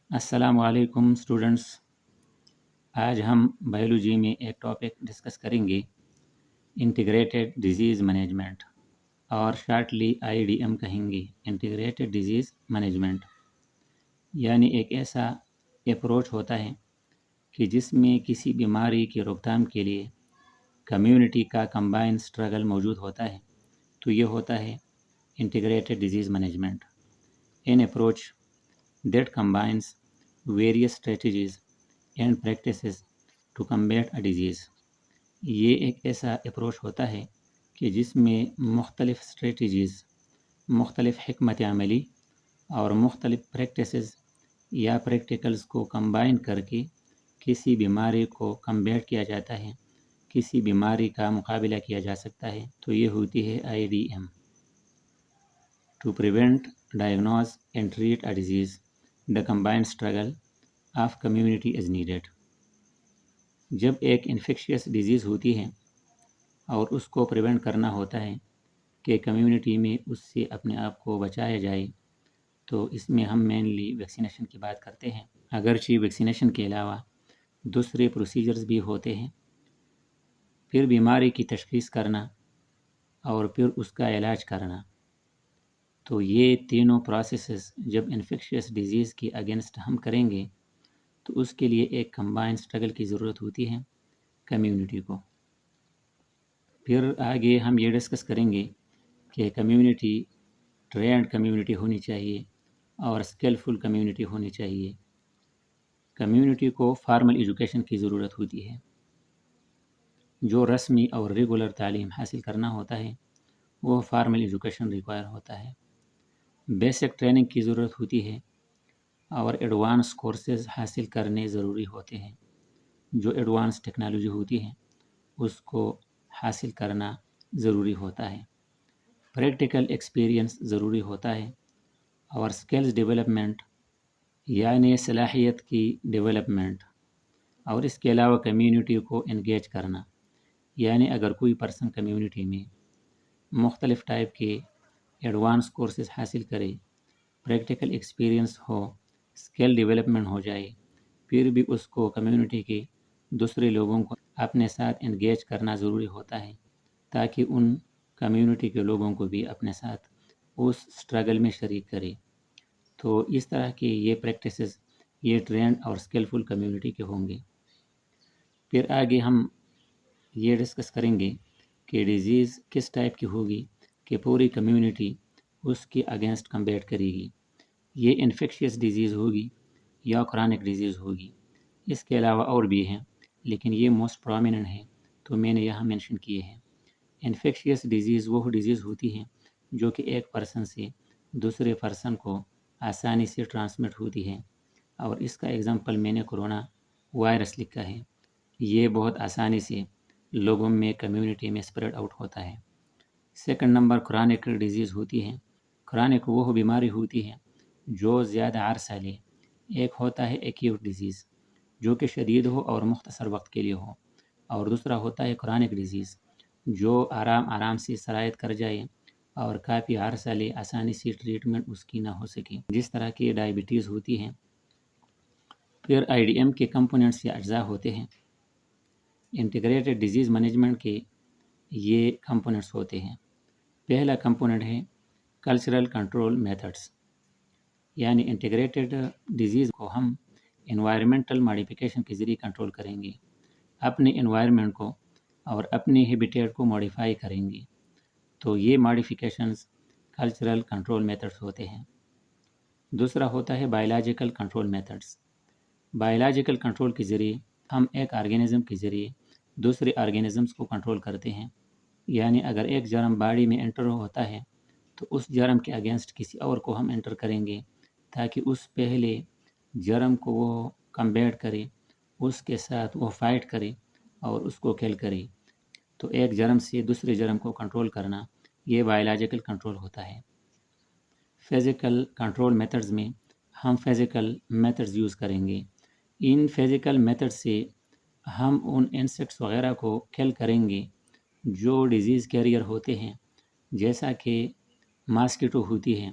السلام علیکم اسٹوڈنٹس، آج ہم بایولوجی میں ایک ٹاپک ڈسکس کریں گے، انٹیگریٹڈ ڈیزیز مینجمنٹ، اور شارٹلی IDM کہیں گے، انٹیگریٹڈ ڈیزیز مینجمنٹ۔ یعنی ایک ایسا اپروچ ہوتا ہے کہ جس میں کسی بیماری کی روک تھام کے لیے کمیونٹی کا کمبائن سٹرگل موجود ہوتا ہے، تو یہ ہوتا ہے integrated disease management. In approach that combines various strategies and practices to combat a disease۔ یہ ایک ایسا اپروچ ہوتا ہے کہ جس میں مختلف اسٹریٹجیز، مختلف حکمت عملی اور مختلف پریکٹسز یا پریکٹیکلز کو کمبائن کر کے کسی بیماری کو کمبیٹ کیا جاتا ہے، کسی بیماری کا مقابلہ کیا جا سکتا ہے۔ تو یہ ہوتی ہے IDM۔ To prevent, diagnose and treat a disease, the combined struggle of community is needed۔ جب ایک انفیکشیس ڈیزیز ہوتی ہے اور اس کو پریونٹ کرنا ہوتا ہے کہ کمیونٹی میں اس سے اپنے آپ کو بچایا جائے، تو اس میں ہم مینلی ویکسینیشن کی بات کرتے ہیں۔ اگرچہ ویکسینیشن کے علاوہ دوسرے پروسیجرز بھی ہوتے ہیں، پھر بیماری کی تشخیص کرنا اور پھر اس کا علاج کرنا۔ تو یہ تینوں پروسیسز جب انفیکشیس ڈیزیز کی اگینسٹ ہم کریں گے تو اس کے لیے ایک کمبائن سٹرگل کی ضرورت ہوتی ہے کمیونٹی کو۔ پھر آگے ہم یہ ڈسکس کریں گے کہ کمیونٹی ٹرینڈ کمیونٹی ہونی چاہیے اور اسکلفل کمیونٹی ہونی چاہیے۔ کمیونٹی کو فارمل ایجوکیشن کی ضرورت ہوتی ہے، جو رسمی اور ریگولر تعلیم حاصل کرنا ہوتا ہے وہ فارمل ایجوکیشن ریکوائر ہوتا ہے۔ بیسک ٹریننگ کی ضرورت ہوتی ہے اور ایڈوانس کورسز حاصل کرنے ضروری ہوتے ہیں۔ جو ایڈوانس ٹیکنالوجی ہوتی ہے اس کو حاصل کرنا ضروری ہوتا ہے۔ پریکٹیکل ایکسپیرینس ضروری ہوتا ہے اور اسکلز ڈیولپمنٹ یعنی صلاحیت کی ڈیولپمنٹ، اور اس کے علاوہ کمیونٹی کو انگیج کرنا۔ یعنی اگر کوئی پرسن کمیونٹی میں مختلف ٹائپ کے ایڈوانس کورسز حاصل کرے، پریکٹیکل ایکسپیرینس ہو، اسکل ڈیولپمنٹ ہو جائے، پھر بھی اس کو کمیونٹی کے دوسرے لوگوں کو اپنے ساتھ انگیج کرنا ضروری ہوتا ہے، تاکہ ان کمیونٹی کے لوگوں کو بھی اپنے ساتھ اس سٹرگل میں شریک کرے۔ تو اس طرح کے یہ پریکٹسز یہ ٹرینڈ اور اسکلفل کمیونٹی کے ہوں گے۔ پھر آگے ہم یہ ڈسکس کریں گے کہ ڈیزیز کس ٹائپ کی ہوگی کہ پوری کمیونٹی اس کے اگینسٹ کمبیٹ کرے گی۔ یہ انفیکشیس ڈیزیز ہوگی یا کرونک ڈیزیز ہوگی۔ اس کے علاوہ اور بھی ہیں لیکن یہ موسٹ پرومیننٹ ہیں تو میں نے یہاں مینشن کیے ہیں۔ انفیکشیس ڈیزیز وہ ڈیزیز ہوتی ہیں جو کہ ایک پرسن سے دوسرے پرسن کو آسانی سے ٹرانسمٹ ہوتی ہے، اور اس کا ایگزامپل میں نے کرونا وائرس لکھا ہے۔ یہ بہت آسانی سے لوگوں میں کمیونٹی میں اسپریڈ آؤٹ ہوتا ہے۔ سیکنڈ نمبر کرونک ڈیزیز ہوتی ہے۔ کرونک وہ بیماری ہوتی ہے جو زیادہ عرصہ لے۔ ایک ہوتا ہے ایکیوٹ ڈیزیز جو کہ شدید ہو اور مختصر وقت کے لیے ہو، اور دوسرا ہوتا ہے کرونک ڈیزیز جو آرام سے سرایت کر جائے اور کافی عرصہ لے، آسانی سے ٹریٹمنٹ اس کی نہ ہو سکے، جس طرح کی ڈائبٹیز ہوتی ہے۔ پھر IDM کے کمپوننٹس یا اجزاء ہوتے ہیں۔ انٹیگریٹڈ ڈیزیز مینجمنٹ کے یہ کمپوننٹس ہوتے ہیں۔ پہلا کمپوننٹ ہے کلچرل کنٹرول میتھڈس، یعنی انٹیگریٹڈ ڈیزیز کو ہم انوائرمنٹل ماڈیفیکیشن کے ذریعے کنٹرول کریں گے، اپنے انوائرمنٹ کو اور اپنے ہیبیٹیٹ کو ماڈیفائی کریں گے۔ تو یہ ماڈیفیکیشنز کلچرل کنٹرول میتھڈس ہوتے ہیں۔ دوسرا ہوتا ہے biological control methods. Biological control کے ذریعے ہم ایک آرگینزم کے ذریعے دوسرے آرگینزمز کو کنٹرول کرتے ہیں۔ یعنی اگر ایک جرم باڈی میں انٹر ہوتا ہے تو اس جرم کے اگینسٹ کسی اور کو ہم انٹر کریں گے تاکہ اس پہلے جرم کو وہ کمبیٹ کرے، اس کے ساتھ وہ فائٹ کرے اور اس کو کل کرے۔ تو ایک جرم سے دوسرے جرم کو کنٹرول کرنا یہ بایولوجیکل کنٹرول ہوتا ہے۔ فزیکل کنٹرول میتھڈز میں ہم فزیکل میتھڈز یوز کریں گے۔ ان فزیکل میتھڈ سے ہم ان انسیکٹس وغیرہ کو کل کریں گے جو ڈیزیز کیریئر ہوتے ہیں، جیسا کہ ماسکیٹو ہوتی ہے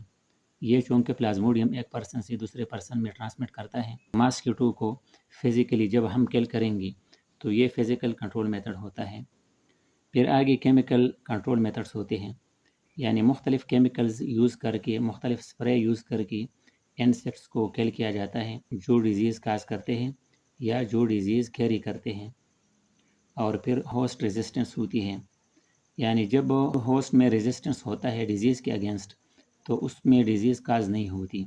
یہ چونکہ پلازموڈیم ایک پرسن سے دوسرے پرسن میں ٹرانسمٹ کرتا ہے۔ ماسکیٹو کو فزیکلی جب ہم کل کریں گے تو یہ فزیکل کنٹرول میتھڈ ہوتا ہے۔ پھر آگے کیمیکل کنٹرول میتھڈس ہوتے ہیں، یعنی مختلف کیمیکلز یوز کر کے، مختلف اسپرے یوز کر کے انسیکٹس کو کل کیا جاتا ہے جو ڈیزیز کاز کرتے ہیں یا جو ڈیزیز کیری کرتے ہیں۔ اور پھر ہوسٹ ریزسٹنس ہوتی ہے، یعنی جب ہوسٹ میں ریزسٹنس ہوتا ہے ڈیزیز کے اگینسٹ تو اس میں ڈیزیز کاز نہیں ہوتی،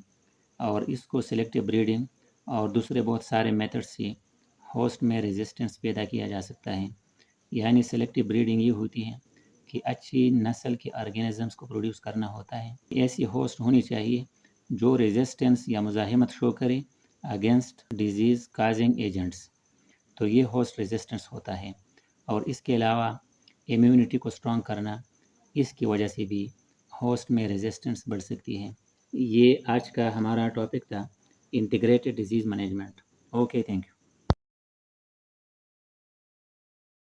اور اس کو سلیکٹیو بریڈنگ اور دوسرے بہت سارے میتھڈ سے ہوسٹ میں ریزسٹنس پیدا کیا جا سکتا ہے۔ یعنی سلیکٹیو بریڈنگ یہ ہوتی ہے کہ اچھی نسل کے آرگینزمس کو پروڈیوس کرنا ہوتا ہے، ایسی ہوسٹ ہونی چاہیے جو ریزسٹنس یا مزاحمت شو کرے اگینسٹ ڈیزیز کازنگ ایجنٹس، تو یہ ہوسٹ ریزسٹنس ہوتا ہے۔ اور اس کے علاوہ امیونٹی کو اسٹرانگ کرنا، اس کی وجہ سے بھی ہوسٹ میں ریزسٹنس بڑھ سکتی ہے۔ یہ آج کا ہمارا ٹاپک تھا، integrated disease management. Okay, thank you.